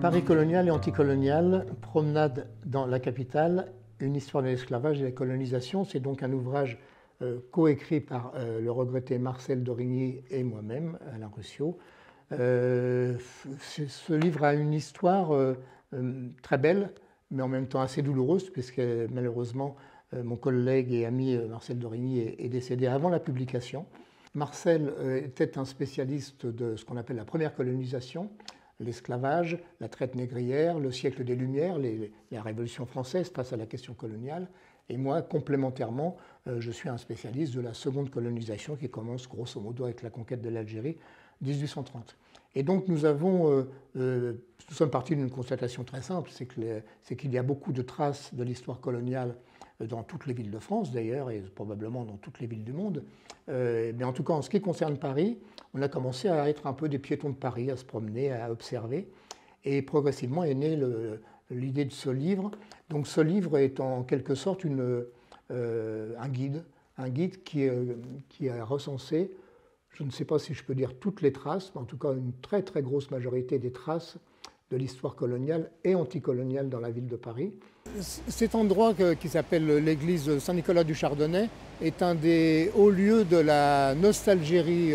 Paris colonial et anticolonial, promenade dans la capitale, une histoire de l'esclavage et de la colonisation. C'est donc un ouvrage coécrit par le regretté Marcel d'Origny et moi-même, Alain Ruscio. Ce livre a une histoire très belle, mais en même temps assez douloureuse, puisque malheureusement mon collègue et ami Marcel d'Origny est décédé avant la publication. Marcel était un spécialiste de ce qu'on appelle la première colonisation, l'esclavage, la traite négrière, le siècle des Lumières, la Révolution française face à la question coloniale. Et moi, complémentairement, je suis un spécialiste de la seconde colonisation qui commence grosso modo avec la conquête de l'Algérie, 1830. Et donc nous sommes partis d'une constatation très simple, c'est qu'il y a beaucoup de traces de l'histoire coloniale dans toutes les villes de France d'ailleurs, et probablement dans toutes les villes du monde. Mais en tout cas, en ce qui concerne Paris, on a commencé à être un peu des piétons de Paris, à se promener, à observer. Et progressivement est née l'idée de ce livre. Donc ce livre est en quelque sorte un guide qui a recensé, je ne sais pas si je peux dire toutes les traces, mais en tout cas une très très grosse majorité des traces de l'histoire coloniale et anticoloniale dans la ville de Paris. Cet endroit qui s'appelle l'église Saint-Nicolas du Chardonnay est un des hauts lieux de la nostalgierie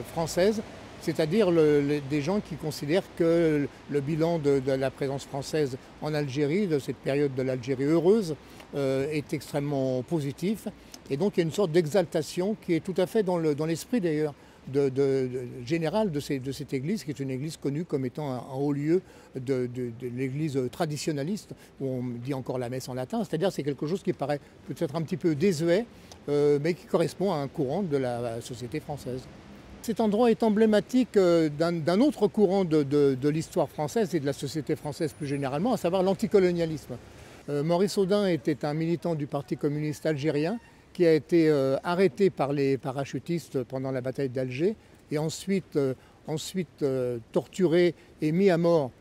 française, c'est-à-dire des gens qui considèrent que le bilan de la présence française en Algérie, de cette période de l'Algérie heureuse, est extrêmement positif. Et donc il y a une sorte d'exaltation qui est tout à fait dans l'esprit d'ailleurs général de cette église, qui est une église connue comme étant un haut lieu de l'église traditionnaliste, où on dit encore la messe en latin, c'est-à-dire c'est quelque chose qui paraît peut-être un petit peu désuet, mais qui correspond à un courant de la société française. Cet endroit est emblématique d'un autre courant de l'histoire française et de la société française plus généralement, à savoir l'anticolonialisme. Maurice Audin était un militant du Parti communiste algérien qui a été arrêté par les parachutistes pendant la bataille d'Alger et ensuite torturé et mis à mort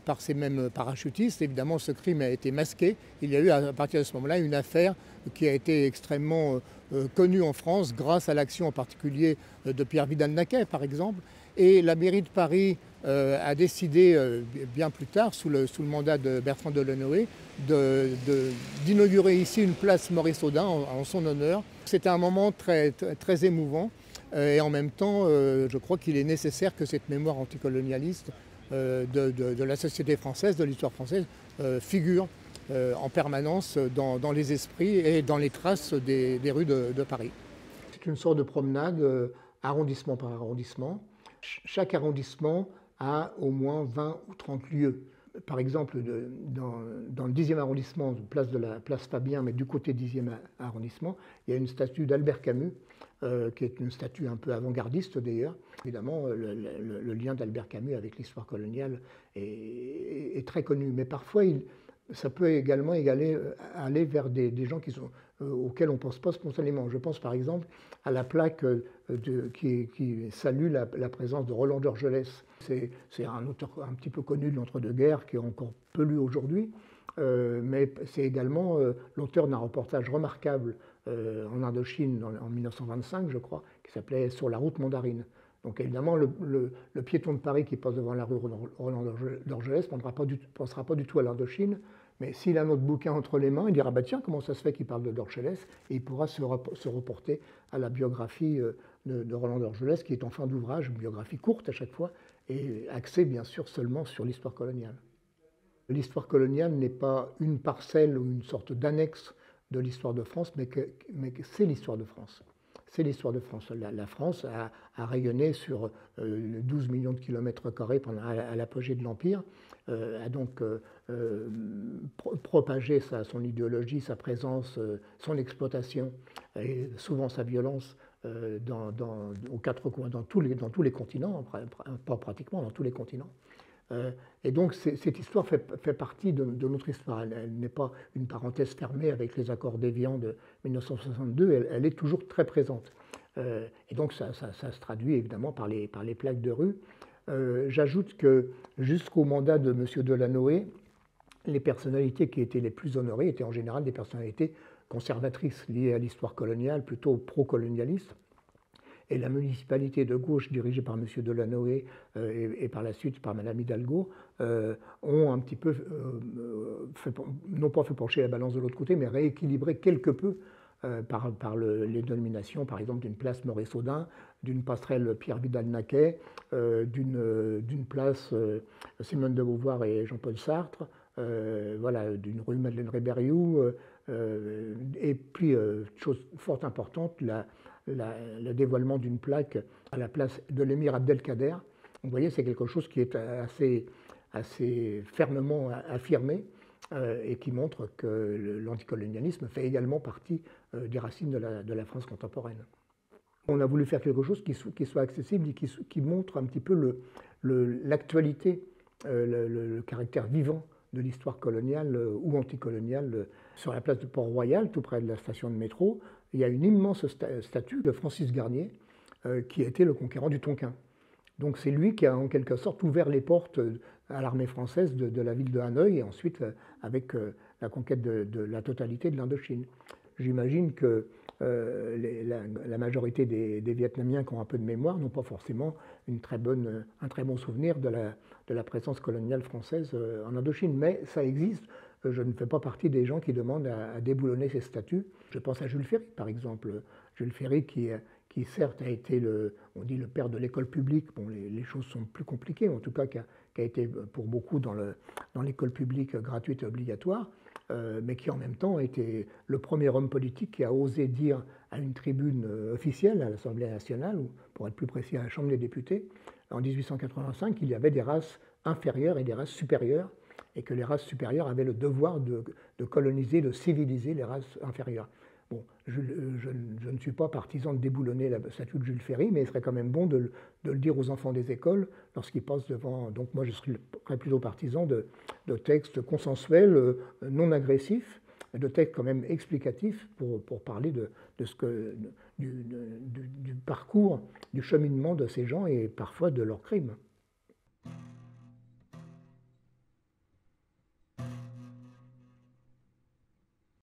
par ces mêmes parachutistes. Évidemment, ce crime a été masqué. Il y a eu à partir de ce moment-là une affaire qui a été extrêmement connue en France grâce à l'action en particulier de Pierre Vidal-Naquet, par exemple. Et la mairie de Paris a décidé, bien plus tard, sous le mandat de Bertrand Delanoë, d'inaugurer ici une place Maurice Audin en son honneur. C'était un moment très, très émouvant et en même temps, je crois qu'il est nécessaire que cette mémoire anticolonialiste de la société française, de l'histoire française, figure en permanence dans les esprits et dans les traces des rues de Paris. C'est une sorte de promenade, arrondissement par arrondissement. Chaque arrondissement a au moins 20 ou 30 lieux. Par exemple, dans le 10e arrondissement, place de la place Fabien, mais du côté 10e arrondissement, il y a une statue d'Albert Camus, qui est une statue un peu avant-gardiste d'ailleurs. Évidemment, le lien d'Albert Camus avec l'histoire coloniale est très connu, mais parfois ça peut également aller vers des gens auxquels on ne pense pas spontanément. Je pense par exemple à la plaque qui salue la présence de Roland Dorgelès. C'est un auteur un petit peu connu de l'entre-deux-guerres qui est encore peu lu aujourd'hui, mais c'est également l'auteur d'un reportage remarquable en Indochine en 1925, je crois, qui s'appelait « Sur la route mandarine ». Donc évidemment, le piéton de Paris qui passe devant la rue Roland Dorgelès ne pensera pas du tout à l'Indochine, mais s'il a notre bouquin entre les mains, il dira bah, « tiens, comment ça se fait qu'il parle de Dorgelès ?» et il pourra se reporter à la biographie de Roland Dorgelès, qui est en fin d'ouvrage, une biographie courte à chaque fois, et axée bien sûr seulement sur l'histoire coloniale. L'histoire coloniale n'est pas une parcelle ou une sorte d'annexe de l'histoire de France, mais c'est l'histoire de France. C'est l'histoire de France. La France a rayonné sur 12 millions de kilomètres carrés à l'apogée de l'Empire, a donc propagé son idéologie, sa présence, son exploitation et souvent sa violence aux quatre coins, dans tous les continents, pas pratiquement dans tous les continents. Et donc cette histoire fait partie de notre histoire. Elle n'est pas une parenthèse fermée avec les accords d'Évian de 1962, elle est toujours très présente. Et donc ça se traduit évidemment par les plaques de rue. J'ajoute que jusqu'au mandat de M. Delanoë, les personnalités qui étaient les plus honorées étaient en général des personnalités conservatrices liées à l'histoire coloniale, plutôt pro-colonialistes. et la municipalité de gauche dirigée par M. Delanoë et par la suite par Mme Hidalgo ont un petit peu, non pas fait pencher la balance de l'autre côté, mais rééquilibré quelque peu par les dénominations, par exemple, d'une place Maurice-Audin, d'une passerelle Pierre Vidal-Naquet, d'une place Simone de Beauvoir et Jean-Paul Sartre, voilà, d'une rue Madeleine-Rébériou, et puis, chose fort importante, le dévoilement d'une plaque à la place de l'émir Abdelkader. Vous voyez, c'est quelque chose qui est assez fermement affirmé et qui montre que l'anticolonialisme fait également partie des racines de la France contemporaine. On a voulu faire quelque chose qui soit accessible et qui montre un petit peu l'actualité, le caractère vivant de l'histoire coloniale ou anticoloniale. Sur la place de Port-Royal, tout près de la station de métro, il y a une immense statue de Francis Garnier, qui a été le conquérant du Tonkin. Donc c'est lui qui a en quelque sorte ouvert les portes à l'armée française de la ville de Hanoï et ensuite avec la conquête de la totalité de l'Indochine. J'imagine que la majorité des Vietnamiens qui ont un peu de mémoire n'ont pas forcément un très bon souvenir de la présence coloniale française en Indochine, mais ça existe. Je ne fais pas partie des gens qui demandent à déboulonner ces statues. Je pense à Jules Ferry, par exemple. Jules Ferry qui certes a été, on dit, le père de l'école publique. Bon, les choses sont plus compliquées, en tout cas qui a été pour beaucoup dans l'école publique gratuite et obligatoire, mais qui en même temps a été le premier homme politique qui a osé dire à une tribune officielle à l'Assemblée nationale, ou pour être plus précis à la Chambre des députés, en 1885, qu'il y avait des races inférieures et des races supérieures, et que les races supérieures avaient le devoir de coloniser, de civiliser les races inférieures. Bon, je ne suis pas partisan de déboulonner la statue de Jules Ferry, mais il serait quand même bon de le dire aux enfants des écoles lorsqu'ils passent devant. Donc moi, je serais plutôt partisan de textes consensuels, non agressifs, de textes quand même explicatifs pour parler du parcours, du cheminement de ces gens et parfois de leurs crimes.